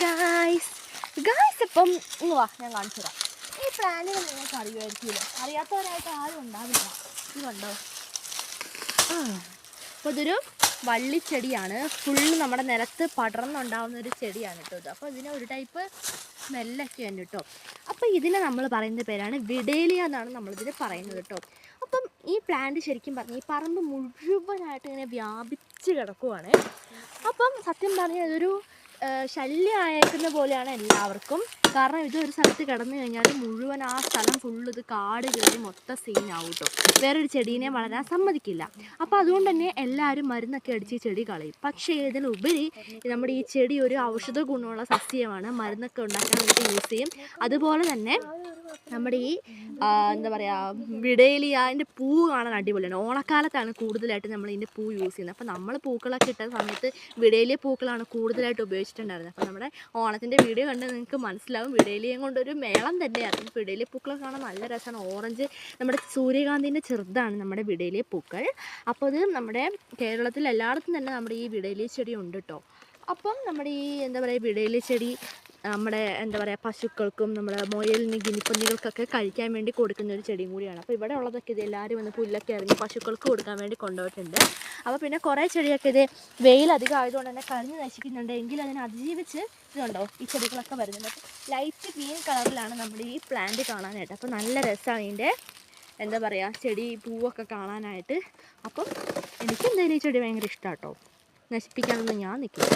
Guys ഇപ്പം ഇങ്ങ് വാ, ഞാൻ കാണിച്ചു തരാം. ഈ പ്ലാന്റുകൾ നിങ്ങൾക്ക് അറിയുമായിരിക്കുമല്ലോ, അറിയാത്തവരായിട്ട് ആരും ഉണ്ടാവില്ല. ഇത് കണ്ടോ? അപ്പോൾ ഇതൊരു വള്ളിച്ചെടിയാണ്. ഫുള്ള് നമ്മുടെ നിലത്ത് പടർന്നുണ്ടാവുന്ന ഒരു ചെടിയാണ് കേട്ടോ ഇത്. അപ്പോൾ ഇതിന് ഒരു ടൈപ്പ് സ്മെല്ലൊക്കെ ഉണ്ട് കേട്ടോ. അപ്പോൾ ഇതിനെ നമ്മൾ പറയുന്ന പേരാണ് വിഡേലിയ എന്നാണ് നമ്മളിതിന് പറയുന്നത് കേട്ടോ. അപ്പം ഈ പ്ലാന്റ് ശരിക്കും പറഞ്ഞാൽ ഈ പറമ്പ് മുഴുവനായിട്ട് ഇങ്ങനെ വ്യാപിച്ച് കിടക്കുവാണ്. അപ്പം സത്യം പറഞ്ഞാൽ ഇതൊരു ശല്യമായേക്കുന്ന പോലെയാണ് എല്ലാവർക്കും. കാരണം ഇതൊരു സ്ഥലത്ത് കിടന്നു കഴിഞ്ഞാൽ മുഴുവൻ ആ സ്ഥലം ഫുള്ള് ഇത് കാട് കയറി മൊത്തം സീനാവും കേട്ടോ. വേറൊരു ചെടീനെ വളരാൻ സമ്മതിക്കില്ല. അപ്പോൾ അതുകൊണ്ട് തന്നെ എല്ലാവരും മരുന്നൊക്കെ അടിച്ച് ഈ ചെടി കളയും. പക്ഷേ ഇതിലുപരി നമ്മുടെ ഈ ചെടി ഒരു ഔഷധ ഗുണമുള്ള സസ്യമാണ്. മരുന്നൊക്കെ ഉണ്ടാക്കാൻ വേണ്ടി യൂസ് ചെയ്യും. അതുപോലെ തന്നെ നമ്മുടെ ഈ എന്താ പറയുക, വിഡേലിയൻ്റെ പൂ കാണാൻ അടിപൊളിയാണ്. ഓണക്കാലത്താണ് കൂടുതലായിട്ട് നമ്മൾ ഇതിൻ്റെ പൂ യൂസ് ചെയ്യുന്നത്. അപ്പോൾ നമ്മൾ പൂക്കളൊക്കെ ഇട്ട സമയത്ത് വിഡേലിയ പൂക്കളാണ് കൂടുതലായിട്ട് ഉപയോഗിച്ചിട്ടുണ്ടായിരുന്നത്. അപ്പോൾ നമ്മുടെ ഓണത്തിൻ്റെ വീഡിയോ കണ്ട് നിങ്ങൾക്ക് മനസ്സിലാവും വിഡേലിയയും കൊണ്ടൊരു മേളം തന്നെയായിരുന്നു. വിഡേലിയ പൂക്കളൊക്കെ കാണാൻ നല്ല രസമാണ്. ഓറഞ്ച് നമ്മുടെ സൂര്യകാന്തിൻ്റെ ചെറുതാണ് നമ്മുടെ വിഡേലിയ പൂക്കൾ. അപ്പോൾ ഇത് നമ്മുടെ കേരളത്തിൽ എല്ലായിടത്തും തന്നെ നമ്മുടെ ഈ വിഡേലിയ ചെടി ഉണ്ട് കേട്ടോ. അപ്പം നമ്മുടെ ഈ എന്താ പറയുക വിഡേലിയ ചെടി നമ്മുടെ എന്താ പറയുക പശുക്കൾക്കും നമ്മുടെ മുയലിന് ഗിനിപ്പന്നികൾക്കൊക്കെ കഴിക്കാൻ വേണ്ടി കൊടുക്കുന്ന ഒരു ചെടിയും കൂടിയാണ്. അപ്പോൾ ഇവിടെ ഉള്ളതൊക്കെ ഇത് എല്ലാവരും വന്ന് പുല്ലൊക്കെ ഇറങ്ങി പശുക്കൾക്ക് കൊടുക്കാൻ വേണ്ടി കൊണ്ടുപോയിട്ടുണ്ട്. അപ്പോൾ പിന്നെ കുറേ ചെടിയൊക്കെ ഇത് വെയിലധികം ആയതുകൊണ്ട് തന്നെ കരിഞ്ഞ് നശിക്കുന്നുണ്ട്. എങ്കിലും അതിനെ അതിജീവിച്ച് ഇതുണ്ടോ ഈ ചെടികളൊക്കെ വരുന്നുണ്ട്. അപ്പോൾ ലൈറ്റ് ഗ്രീൻ കളറിലാണ് നമ്മുടെ ഈ പ്ലാന്റ് കാണാനായിട്ട്. അപ്പോൾ നല്ല രസമാണ് ഇതിൻ്റെ എന്താ പറയുക ചെടി പൂവൊക്കെ കാണാനായിട്ട്. അപ്പം എനിക്ക് എന്തായാലും ഈ ചെടി ഭയങ്കര ഇഷ്ടമാണ് കേട്ടോ. നശിപ്പിക്കാനൊന്നും ഞാൻ നിൽക്കില്ല.